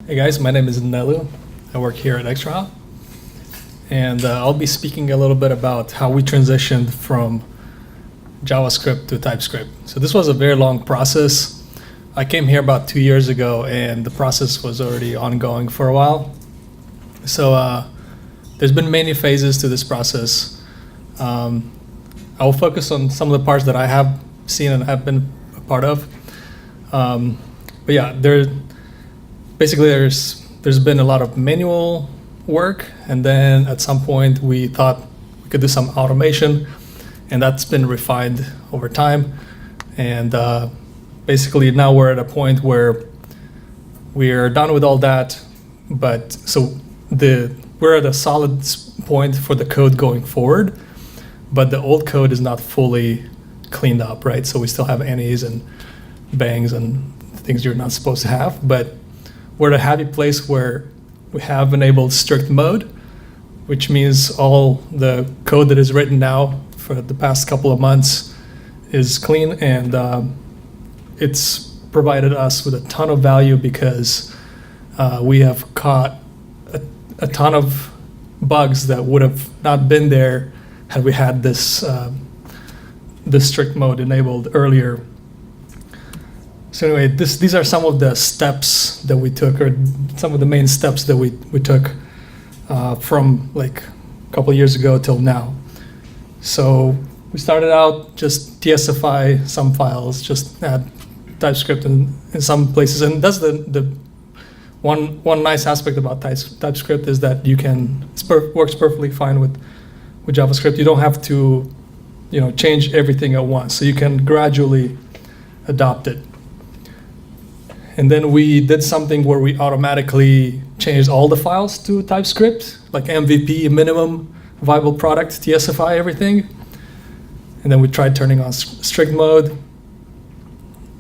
Hey guys, my name is Nelu. I work here at ExtraHop, and I'll be speaking a little bit about how we transitioned from JavaScript to TypeScript. So this was a very long process. I came here about 2 years ago, and the process was already ongoing for a while. So there's been many phases to this process. I will focus on some of the parts that I have seen and have been a part of. But yeah, there's been a lot of manual work, and then at some point we thought we could do some automation, and that's been refined over time. And basically now we're at a point where we're done with all that, but we're at a solid point for the code going forward, but the old code is not fully cleaned up, right? So we still have any's and bangs and things you're not supposed to have, but we're at a happy place where we have enabled strict mode, which means all the code that is written now for the past couple of months is clean, and it's provided us with a ton of value because we have caught a ton of bugs that would have not been there had we had this strict mode enabled earlier. So anyway, these are some of the steps that we took, or some of the main steps that we took from like a couple of years ago till now. So we started out just TSify some files, just add TypeScript in some places, and that's the one nice aspect about TypeScript is that works perfectly fine with JavaScript. You don't have to change everything at once, so you can gradually adopt it. And then we did something where we automatically changed all the files to TypeScript, like MVP, minimum viable product, TSify, everything. And then we tried turning on strict mode.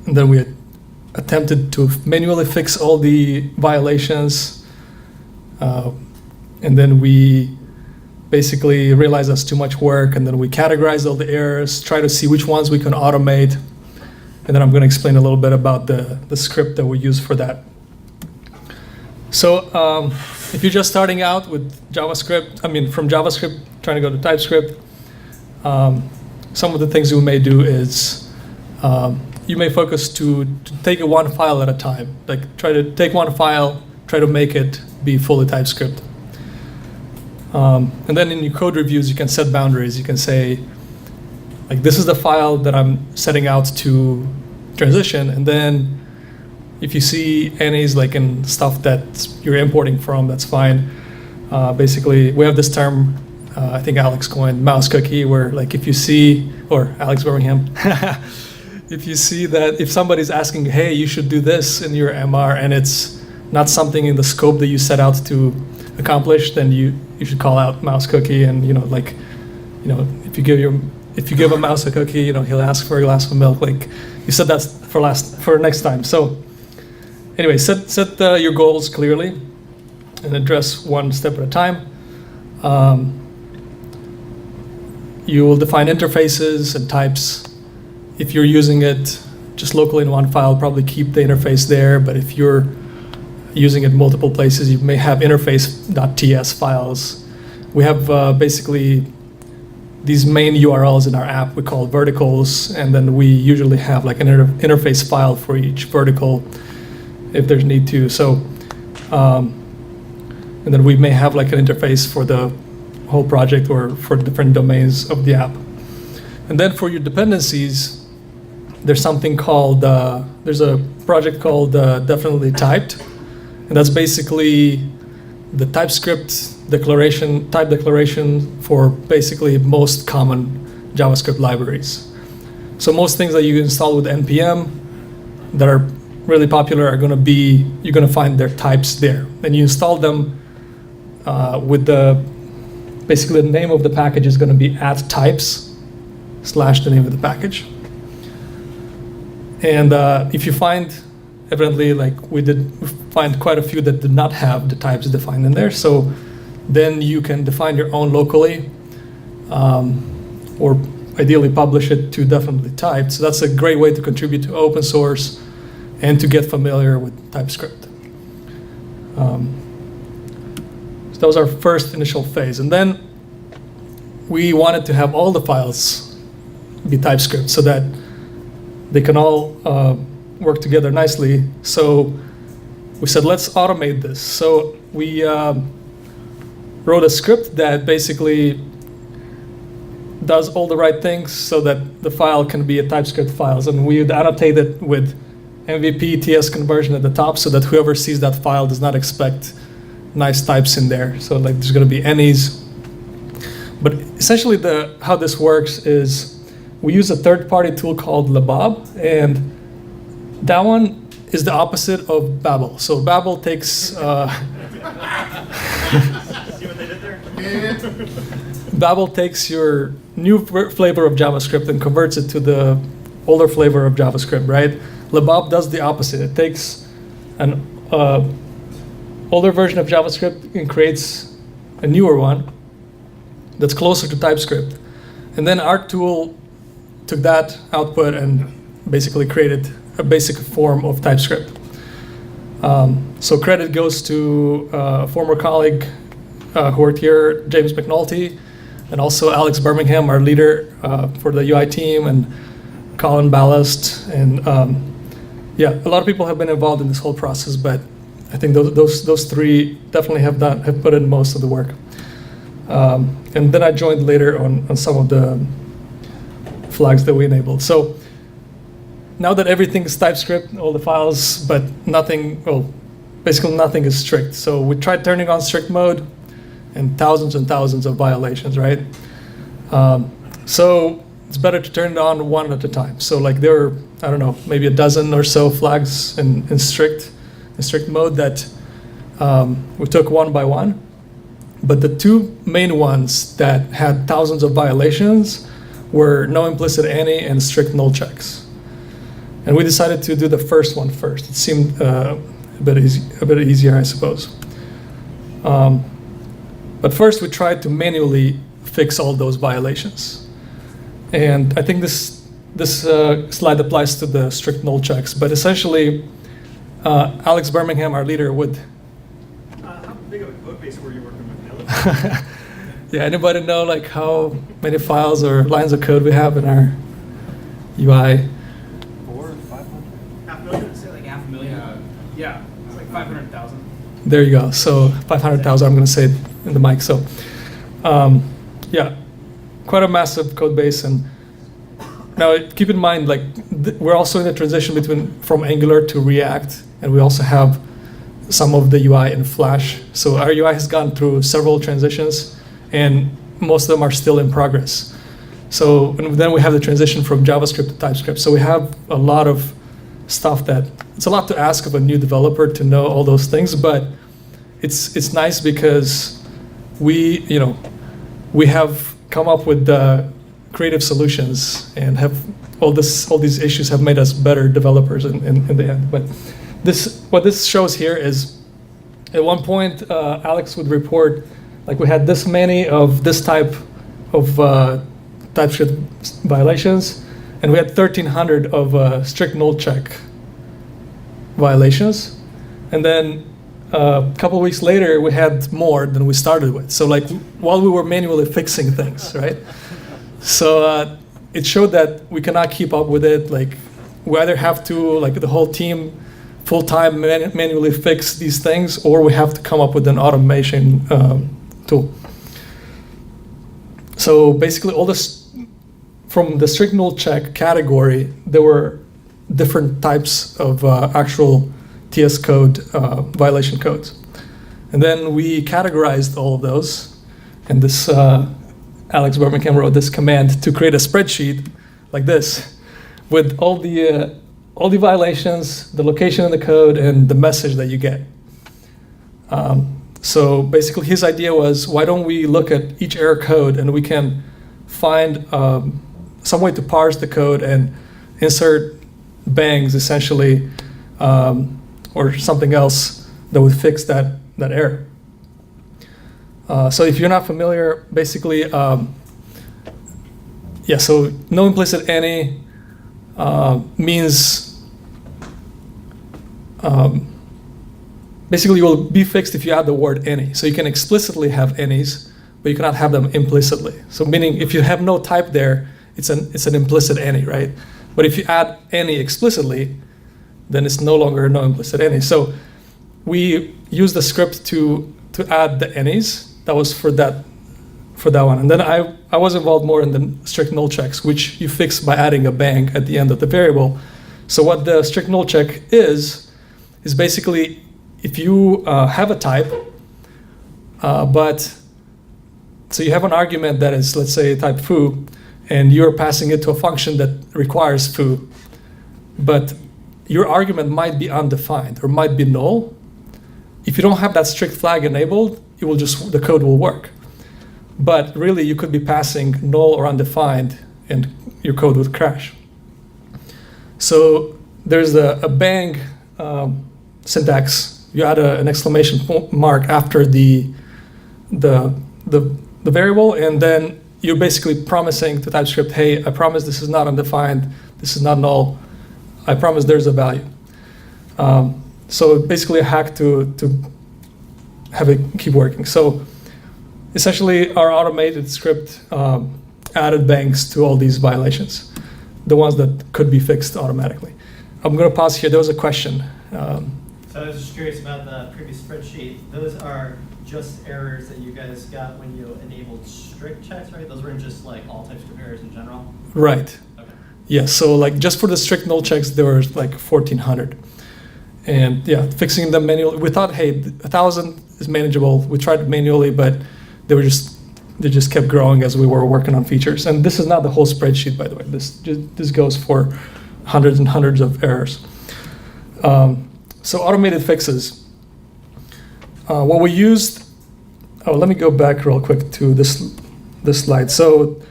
And then we attempted to manually fix all the violations. And then we basically realized that's too much work. And then we categorized all the errors, try to see which ones we can automate. And then I'm going to explain a little bit about the script that we use for that. So if you're just starting out with JavaScript, from JavaScript trying to go to TypeScript, some of the things you may do is you may focus to take it one file at a time. Like try to take one file, try to make it be fully TypeScript. And then in your code reviews, you can set boundaries. You can say, like, this is the file that I'm setting out to transition, and then if you see any's like in stuff that you're importing from, that's fine. Basically, we have this term, I think Alex coined, mouse cookie, where like if you see, or Alex Birmingham, if you see that if somebody's asking, hey, you should do this in your MR, and it's not something in the scope that you set out to accomplish, then you should call out mouse cookie, and if you give a mouse a cookie, he'll ask for a glass of milk. Like you said, that's for next time. So anyway, set your goals clearly and address one step at a time. You will define interfaces and types. If you're using it just locally in one file, probably keep the interface there. But if you're using it multiple places, you may have interface.ts files. We have basically these main URLs in our app we call verticals, and then we usually have like an interface file for each vertical if there's need to. So, and then we may have like an interface for the whole project or for different domains of the app. And then for your dependencies, there's something called, there's a project called Definitely Typed, and that's basically the TypeScript type declaration for basically most common JavaScript libraries. So most things that you install with NPM that are really popular are going to be, you're going to find their types there. And you install them with basically the name of the package is going to be @types / the name of the package. And if you find, evidently, like we find quite a few that did not have the types defined in there. So then you can define your own locally, or ideally publish it to Definitely Typed. So that's a great way to contribute to open source and to get familiar with TypeScript. So that was our first initial phase. And then we wanted to have all the files be TypeScript so that they can all work together nicely. So we said, let's automate this. So we wrote a script that basically does all the right things so that the file can be a TypeScript files. And we would annotate it with MVP TS conversion at the top so that whoever sees that file does not expect nice types in there. So like there's going to be any's. But essentially how this works is we use a third-party tool called Labob, and that one is the opposite of Babel. So Babel takes See what they did there? Babel takes your new flavor of JavaScript and converts it to the older flavor of JavaScript, right? Labob does the opposite. It takes an older version of JavaScript and creates a newer one that's closer to TypeScript. And then our tool took that output and basically created a basic form of TypeScript. So credit goes to a former colleague who worked here, James McNulty, and also Alex Birmingham, our leader for the UI team, and Colin Ballast. And yeah, a lot of people have been involved in this whole process, but I think those three definitely have put in most of the work. And then I joined later on some of the flags that we enabled. So now that everything is TypeScript, all the files, but nothing, well, basically nothing is strict. So we tried turning on strict mode and thousands of violations, right? So it's better to turn it on one at a time. So like there are, I don't know, maybe a dozen or so flags in strict mode that we took one by one. But the two main ones that had thousands of violations were no implicit any and strict null checks. And we decided to do the first one first. It seemed a bit easier, I suppose. But first, we tried to manually fix all those violations. And I think this slide applies to the strict null checks. But essentially, Alex Birmingham, our leader, would. How big of a code base were you working with, Nelu? Yeah, anybody know like how many files or lines of code we have in our UI? 400 or 500? Half million? Say like 500,000. Yeah, it's like 500,000. There you go. So 500,000, I'm going to say it in the mic. So yeah, quite a massive code base. And now keep in mind, like we're also in the transition from Angular to React, and we also have some of the UI in Flash. So our UI has gone through several transitions, and most of them are still in progress. So and then we have the transition from JavaScript to TypeScript. So we have a lot of stuff that it's a lot to ask of a new developer to know all those things, but it's nice because we have come up with the creative solutions and have all these issues have made us better developers in the end. But what this shows here is at one point Alex would report like we had this many of this type of TypeScript violations, and we had 1,300 of strict null check violations. And then a couple weeks later, we had more than we started with. So like while we were manually fixing things, right? So it showed that we cannot keep up with it. Like we either have to, like the whole team, full-time manually fix these things, or we have to come up with an automation tool. So basically all this, from the strict null check category, there were different types of actual TS code, violation codes. And then we categorized all of those. And this, Alex Birmingham wrote this command to create a spreadsheet like this with all the violations, the location in the code, and the message that you get. So basically his idea was, why don't we look at each error code and we can find some way to parse the code and insert bangs essentially, or something else that would fix that error. So if you're not familiar, basically, so no implicit any basically will be fixed if you add the word any. So you can explicitly have any's, but you cannot have them implicitly. So meaning if you have no type there, it's an implicit any, right? But if you add any explicitly, then it's no longer no implicit any. So we use the script to add the any's. That was for that one. And then I was involved more in the strict null checks, which you fix by adding a bang at the end of the variable. So what the strict null check is basically if you have a type, so you have an argument that is, let's say, type foo, and you're passing it to a function that requires foo, but your argument might be undefined or might be null. If you don't have that strict flag enabled, the code will work. But really, you could be passing null or undefined, and your code would crash. So there's a bang syntax. You add an exclamation mark after the variable, and then you're basically promising to TypeScript, hey, I promise this is not undefined, this is not null, I promise there's a value. So basically a hack to have it keep working. So essentially our automated script added bangs to all these violations, the ones that could be fixed automatically. I'm going to pause here. There was a question. So I was just curious about the previous spreadsheet. Those are just errors that you guys got when you enabled strict checks, right? Those weren't just like all TypeScript errors in general? Right. Okay. Yeah, so like just for the strict null checks, there were like 1,400. And yeah, fixing them manually. We thought, hey, 1,000 is manageable. We tried it manually, but they just kept growing as we were working on features. And this is not the whole spreadsheet, by the way. This goes for hundreds and hundreds of errors. So automated fixes. What we used, let me go back real quick to this slide. So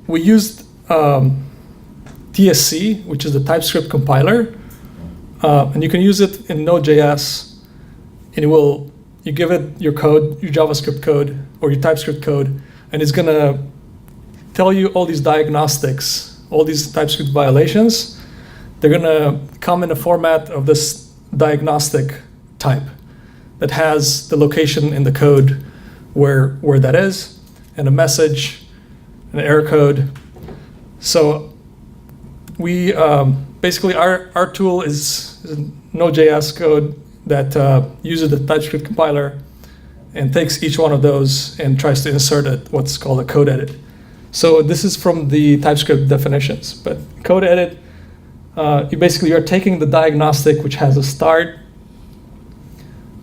we used TSC, which is the TypeScript compiler, and you can use it in Node.js, and you give it your code, your JavaScript code, or your TypeScript code, and it's gonna tell you all these diagnostics, all these TypeScript violations. They're gonna come in a format of this diagnostic type that has the location in the code where that is, and a message, an error code. So we basically our tool is Node.js code that uses the TypeScript compiler and takes each one of those and tries to insert what's called a code edit. So this is from the TypeScript definitions, but code edit, you're taking the diagnostic, which has a start,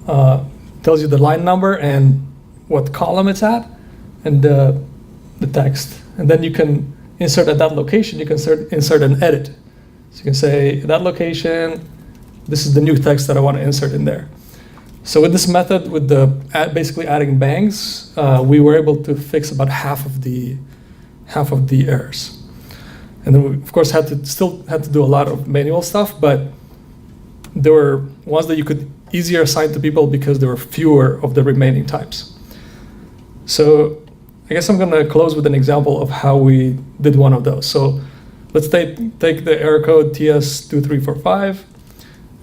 tells you the line number and what column it's at, and the text. And then you can insert at that location, you can insert an edit. So you can say, that location, this is the new text that I want to insert in there. So with this method, with basically adding bangs, we were able to fix about half of the errors. And then we, of course, still had to do a lot of manual stuff, but there were ones that you could easier assign to people because there were fewer of the remaining types. So I guess I'm going to close with an example of how we did one of those. So let's take the error code TS2345,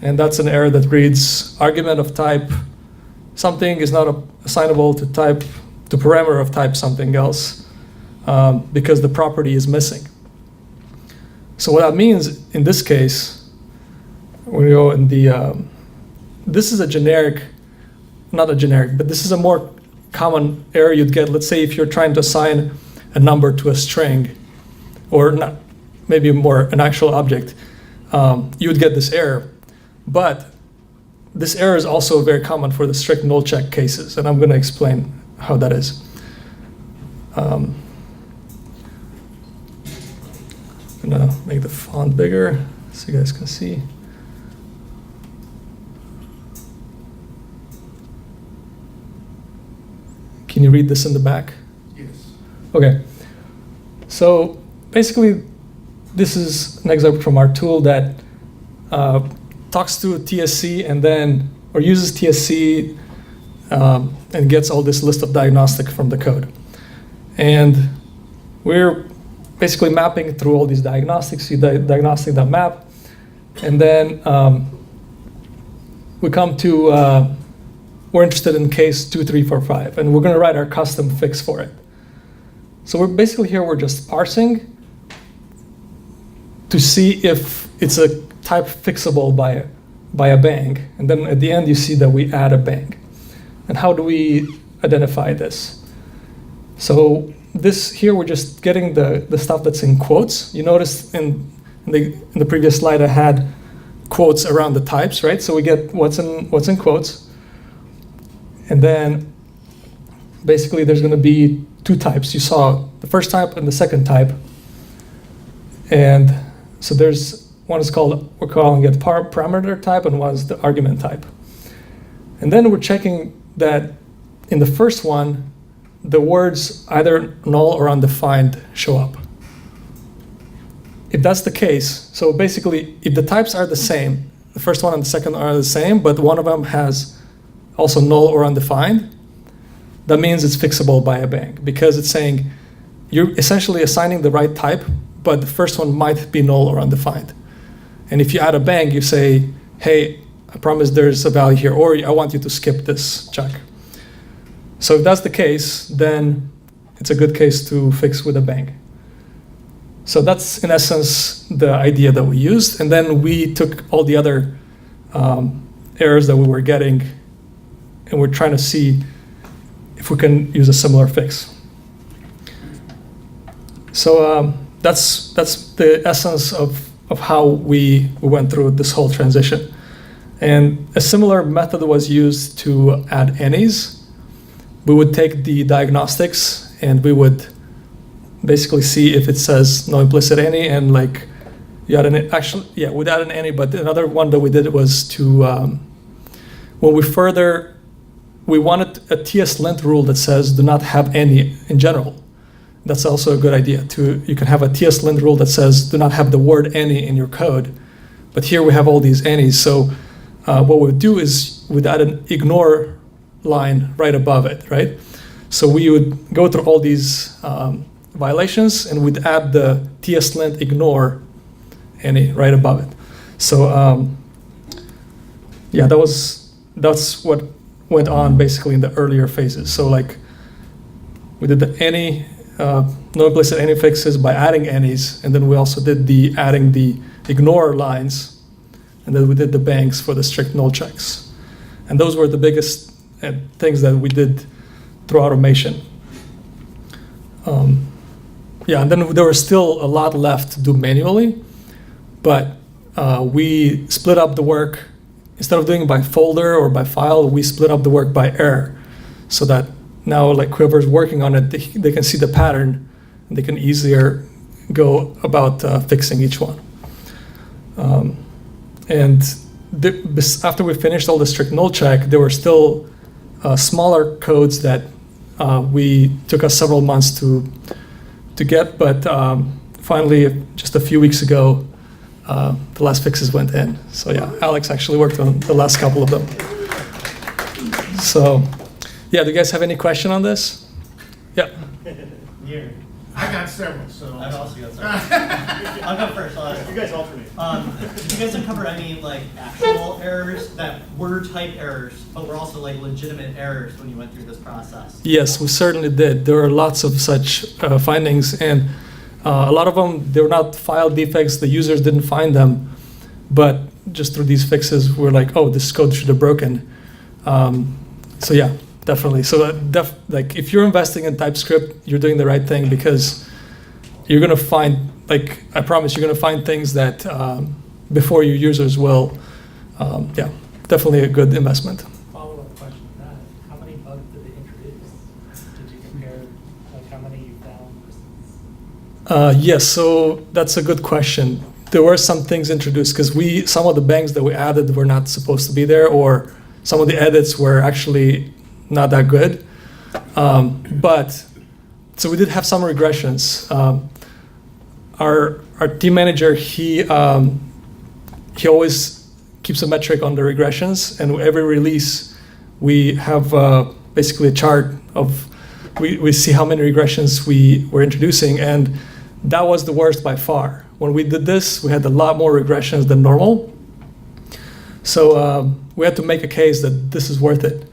and that's an error that reads argument of type something is not assignable to parameter of type something else because the property is missing. So what that means in this case, we go in this is a generic, not a generic, but this is a more common error you'd get. Let's say if you're trying to assign a number to a string, or not, maybe more an actual object, you would get this error. But this error is also very common for the strict null check cases, and I'm going to explain how that is. I'm going to make the font bigger so you guys can see. Can you read this in the back? Yes. Okay. So basically, this is an example from our tool that talks to TSC or uses TSC and gets all this list of diagnostic from the code. And we're basically mapping through all these diagnostics, you diagnostic.map, and then we come to, we're interested in case 2, 3, 4, 5, and we're going to write our custom fix for it. So we're basically here, we're just parsing to see if it's a type fixable by a bang. And then at the end, you see that we add a bang. And how do we identify this? So this here, we're just getting the stuff that's in quotes. You notice in the previous slide, I had quotes around the types, right? So we get what's in quotes. And then basically there's going to be 2 types. You saw the first type and the second type. And so there's one is called, we're calling it parameter type, and one is the argument type. And then we're checking that in the first one, the words either null or undefined show up. If that's the case, so basically if the types are the same, the first one and the second are the same, but one of them has also null or undefined, that means it's fixable by a bang, because it's saying you're essentially assigning the right type, but the first one might be null or undefined. And if you add a bang, you say, hey, I promise there's a value here, or I want you to skip this check. So if that's the case, then it's a good case to fix with a bang. So that's, in essence, the idea that we used. And then we took all the other errors that we were getting, and we're trying to see if we can use a similar fix. So that's the essence of how we went through this whole transition. And a similar method was used to add any's. We would take the diagnostics and we would basically see if it says no implicit any, and like you add an, actually, yeah, we'd add an any, but another one that we did was to, when we wanted a TSLint rule that says do not have any in general. That's also a good idea. You can have a TSLint rule that says do not have the word any in your code. But here we have all these any's. So what we'd do is we'd add an ignore line right above it, right? So we would go through all these violations, and we'd add the TSLint ignore any right above it. So yeah, that's what went on basically in the earlier phases. So like we did the any, no implicit any fixes by adding any's, and then we also did adding the ignore lines, and then we did the bangs for the strict null checks. And those were the biggest things that we did through automation. Yeah, and then there was still a lot left to do manually, but we split up the work. Instead of doing it by folder or by file, we split up the work by error, so that now like whoever's working on it, they can see the pattern, and they can easier go about fixing each one. And after we finished all the strict null check, there were still smaller codes that we took us several months to get, but finally, just a few weeks ago, the last fixes went in. So yeah, Alex actually worked on the last couple of them. So yeah, do you guys have any question on this? Yeah. Here. I got several, so. I've also got some. I'll go first. You guys alternate. Did you guys uncover any like actual errors that were type errors, but were also like legitimate errors when you went through this process? Yes, we certainly did. There were lots of such findings, and a lot of them, they were not file defects. The users didn't find them, but just through these fixes, we're like, oh, this code should have broken. So yeah, definitely. So like if you're investing in TypeScript, you're doing the right thing, because you're gonna find, like I promise, you're gonna find things that before your users will. Yeah, definitely a good investment. Follow-up question to that: how many bugs did they introduce? Did you compare, like how many you found versus? Yes, so that's a good question. There were some things introduced because some of the bangs that we added were not supposed to be there, or some of the edits were actually not that good. But so we did have some regressions. Our team manager, he always keeps a metric on the regressions, and every release we have basically a chart of we see how many regressions we were introducing, and that was the worst by far. When we did this, we had a lot more regressions than normal. So we had to make a case that this is worth it.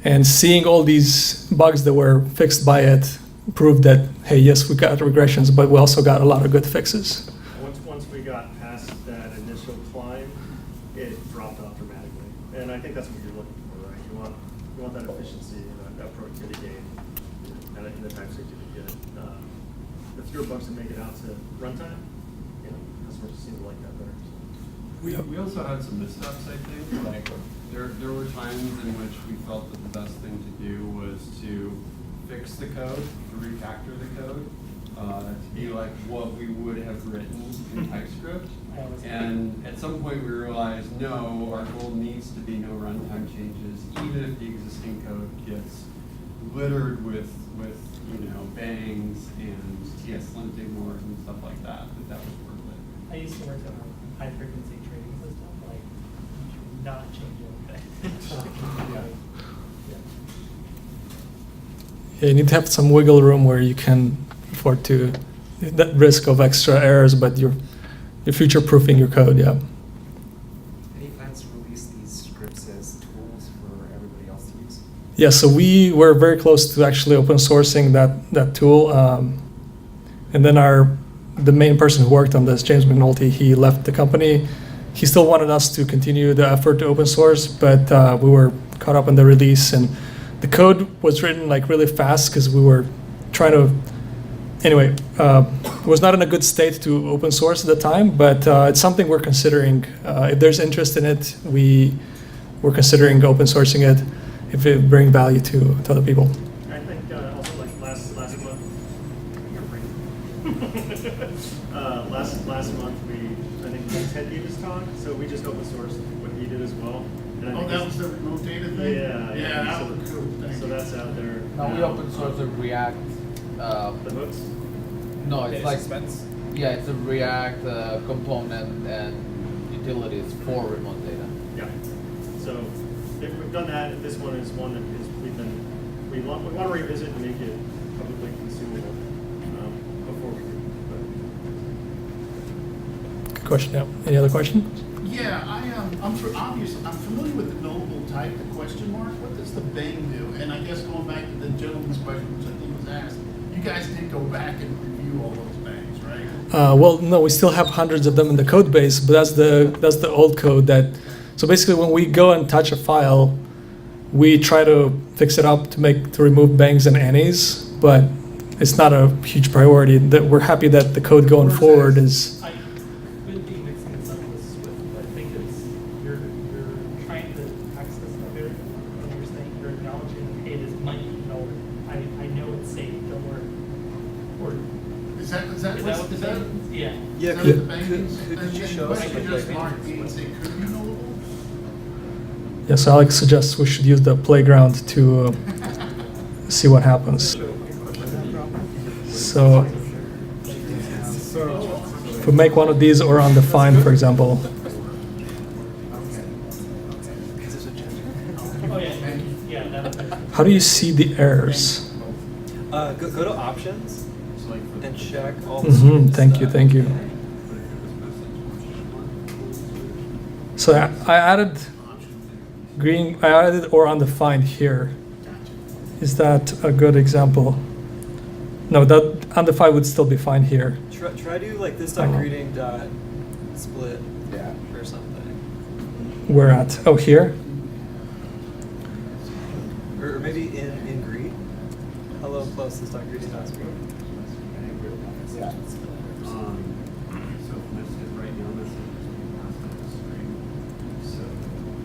And seeing all these bugs that were fixed by it proved that, hey, yes, we got regressions, but we also got a lot of good fixes. Once we got past that initial climb, it dropped off dramatically. And I think that's what you're looking for, right? You want that efficiency, that productivity gain, and in the TypeScript you can get. The fewer bugs that make it out to runtime, customers seem to like that better. We also had some missteps, I think. Like there were times in which we felt that the best thing to do was to fix the code, to refactor the code, to be like what we would have written in TypeScript. And at some point we realized, no, our goal needs to be no runtime changes, even if the existing code gets littered with bangs and TS lint ignores and stuff like that, that was worth it. I used to work on a high frequency trading system, like, not changing anything. Yeah, you need to have some wiggle room where you can afford to, that risk of extra errors, but you're future-proofing your code, yeah. Any plans to release these scripts as tools for everybody else to use? Yeah, so we were very close to actually open sourcing that tool. And then the main person who worked on this, James McNulty, he left the company. He still wanted us to continue the effort to open source, but we were caught up in the release, and the code was written like really fast because we were trying to, anyway, it was not in a good state to open source at the time, but it's something we're considering. If there's interest in it, we're considering open sourcing it if it brings value to other people. I think also like last month, last month I think Ted gave his talk, so we just open sourced what he did as well. And I think that was the remote data thing? Yeah, that so, was cool. So that's out there. Now we open source the React. The hooks. No, it's Data like suspense? yeah, it's a React component and utilities for remote data. Yeah. So if we've done that, if this one is one that is we want to revisit and make it publicly consumable before we do. Good question, yeah. Any other questions? Yeah, I'm familiar with the nullable type, the question mark. What does the bang do? And I guess going back to the gentleman's question, which I think was asked, you guys did go back and review all those bangs, right? Well, no, we still have hundreds of them in the code base, but that's the old code that. So basically, when we go and touch a file, we try to fix it up to remove bangs and annies, but it's not a huge priority. That we're happy that the code going forward is. I could be mixing this up with Swift, but I think it's, you're trying to access a bit, when you're saying you're acknowledging, hey, this might be null. I know it's safe, don't worry. Or, Is that is that what the thing is? Yeah. Yeah, could you show us the like just mark means it could be nullable? Yeah, so Alex suggests we should use the playground to see what happens. So if we make one of these or undefined, for example, Oh, yeah, that how do you see the errors? Go to options and check all the Thank you. So I added or undefined here. Is that a good example? No, that undefined would still be fine here. Try to like this Oh. greeting dot split or something. Where at? Oh, here? Or maybe in greet. Hello close this dot greeting dot split. So message right now, message is string. So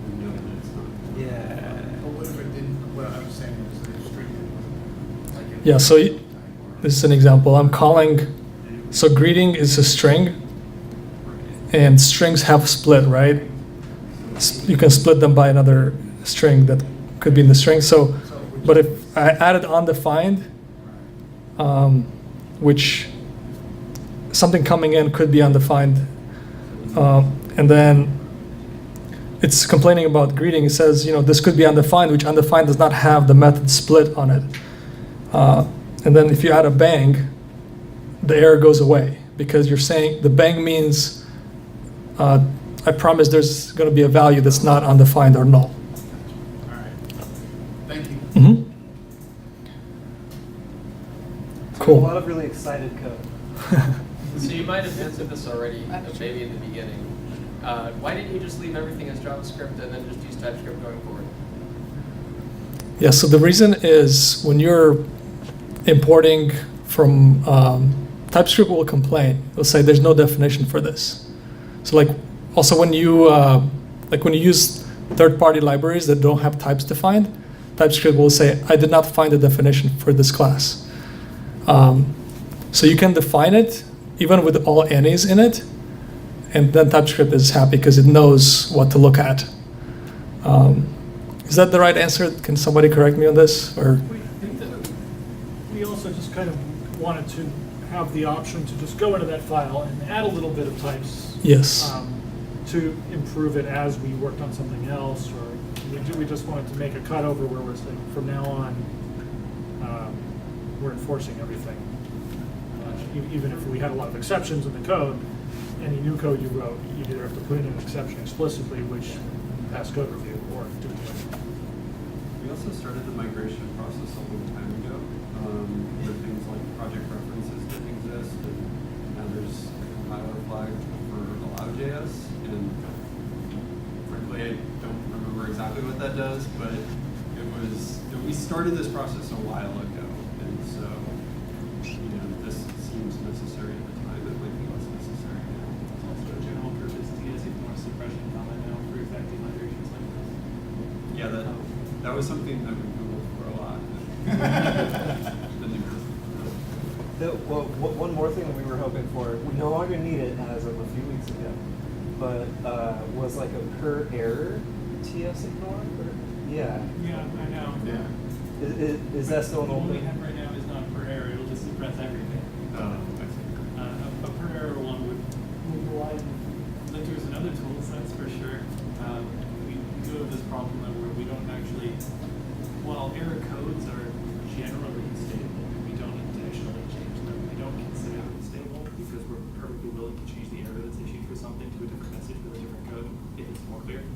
we know that it's not. Yeah. Or what if it didn't, what I was saying was that it's strictly. Like it- Yeah, so this is an example. I'm calling, so greeting is a string, and strings have split, right? You can split them by another string that could be in the string. So, but if I added undefined, which something coming in could be undefined, and then it's complaining about greeting. It says, this could be undefined, which undefined does not have the method split on it. And then if you add a bang, the error goes away because you're saying the bang means I promise there's going to be a value that's not undefined or null. All right. Thank you. Mhm. Cool. A lot of really excited code. So you might have answered this already, maybe in the beginning. Why didn't you just leave everything as JavaScript and then just use TypeScript going forward? Yeah, so the reason is when you're importing from TypeScript will complain. It'll say there's no definition for this. So like also when you use third-party libraries that don't have types defined, TypeScript will say I did not find a definition for this class. So you can define it even with all any's in it, and then TypeScript is happy because it knows what to look at. Is that the right answer? Can somebody correct me on this? Or We also just kind of wanted to have the option to just go into that file and add a little bit of types. yes. To improve it as we worked on something else, or we just wanted to make a cutover where we're saying from now on, we're enforcing everything. Even if we had a lot of exceptions in the code, any new code you wrote, you either have to put in an exception explicitly, which pass code review, or do it. We also started the migration process a long time ago. There are things like project references that exist, and now there's a compiler flag for allow.js, and frankly, I don't remember exactly what that does, but we started this process a while ago, and so, this seems necessary at the time, it might be less necessary now. It's also a general purpose TSify suppression comment now for exactly migrations like this. Yeah, that was something that we Googled for a lot. One more thing that we were hoping for, we no longer need it as of a few weeks ago, but was like a per error TSify? Yeah. Yeah, I know. Yeah. Is that still an The old one we thing? have right now is not per error, it'll just suppress everything. I see. A per error one would rely on linters and other tools, that's for sure. We do have this problem though where we don't actually, while error codes are generally stable, we don't intentionally change them. We don't consider them stable because we're perfectly willing to change the error that's issued for something to a different message with a different code if it's more clear.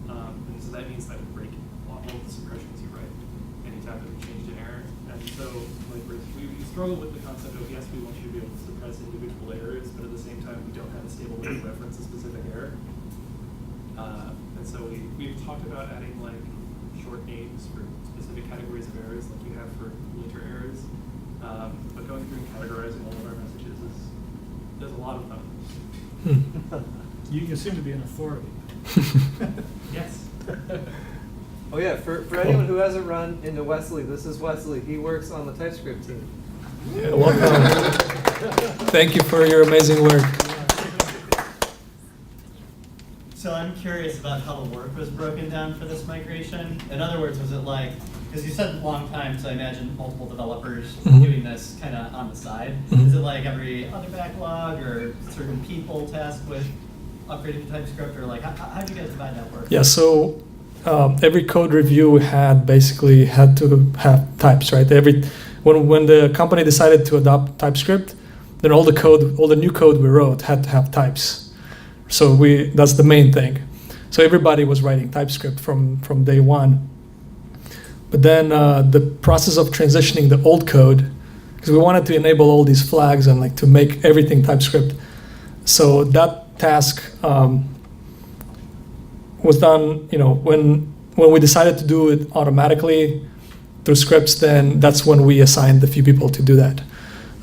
And so that means that we break all of the suppressions you write anytime that we changed an error. And so like we struggle with the concept of yes, we want you to be able to suppress individual errors, but at the same time we don't have a stable way to reference a specific error. And so we've talked about adding like short names for specific categories of errors like you have for linter errors. But going through and categorizing all of our messages there's a lot of them. You seem to be an authority. Yes. Oh yeah, for anyone who hasn't run into Wesley, this is Wesley. He works on the TypeScript team. Yeah, welcome. Thank you for your amazing work. So I'm curious about how the work was broken down for this migration. In other words, was it like, because you said long time, so I imagine multiple developers Mhm. doing this kind of on the side. Mhm. Is it like every other backlog or certain people tasked with upgrading to TypeScript, or like how do you guys divide that work? Yeah, so every code review had to have types, right? When the company decided to adopt TypeScript, then all the new code we wrote had to have types. So that's the main thing. So everybody was writing TypeScript from day one. But then the process of transitioning the old code, because we wanted to enable all these flags and like to make everything TypeScript. So that task was done, when we decided to do it automatically through scripts, then that's when we assigned a few people to do that.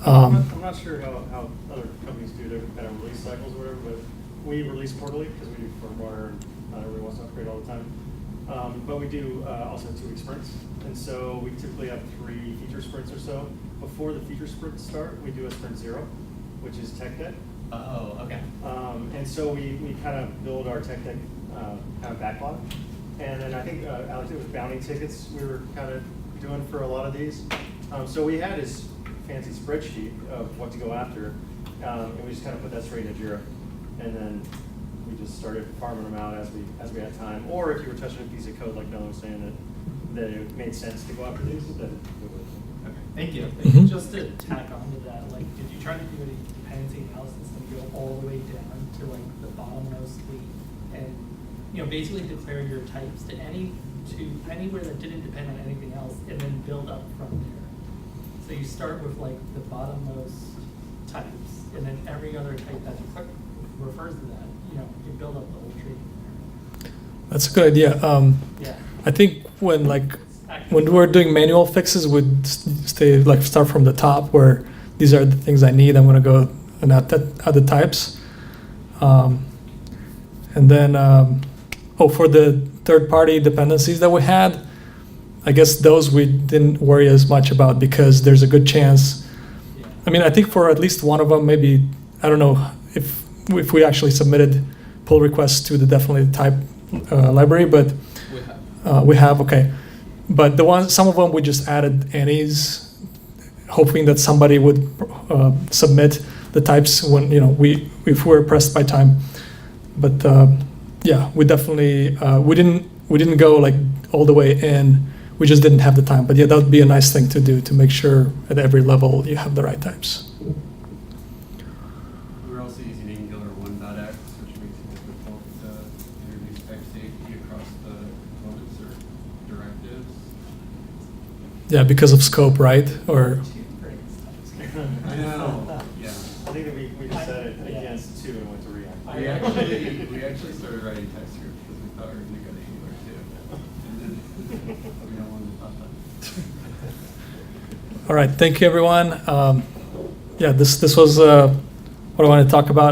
I'm not sure how other companies do their kind of release cycles or whatever, but we release quarterly because we do firmware and not everybody wants to upgrade all the time. But we do also 2-week sprints. And so we typically have 3 feature sprints or so. Before the feature sprints start, we do a sprint 0, which is tech debt. Oh, okay. And so we kind of build our tech debt kind of backlog. And then I think, Alex, it was bounty tickets we were kind of doing for a lot of these. So we had this fancy spreadsheet of what to go after, and we just kind of put that straight into Jira. And then we just started farming them out as we had time. Or if you were touching a piece of code, like Nelu was saying, that it made sense to go after these, then we would. Okay. Thank you. Mhm. Just to tack on to that, like, did you try to do any dependency analysis and go all the way down to like the bottommost leaf and, you know, basically declare your types to anywhere that didn't depend on anything else and then build up from there? So you start with like the bottommost types and then every other type that refers to that, you know, you build up the whole tree. That's a good idea. Yeah. I think when we're doing manual fixes, we'd start from the top where these are the things I need. I'm gonna go and add the types, and then for the third-party dependencies that we had, I guess those we didn't worry as much about because there's a good chance. Yeah. I mean, I think for at least one of them, maybe I don't know if we actually submitted pull requests to the definitely type library, but we have okay. But some of them we just added any's, hoping that somebody would submit the types when if we're pressed by time. But yeah, we definitely we didn't go like all the way in. We just didn't have the time. But yeah, that would be a nice thing to do to make sure at every level you have the right types. We're also using Angular 1.x, which makes it difficult to introduce type safety across the components or directives. Yeah, because of scope, right? Or I know. Yeah. I think that we just set it against 2 and went to React. We actually started writing TypeScript because we thought we were going to go to Angular too. And then we don't want to stop that. all right, thank you everyone. Yeah, this was what I wanted to talk about.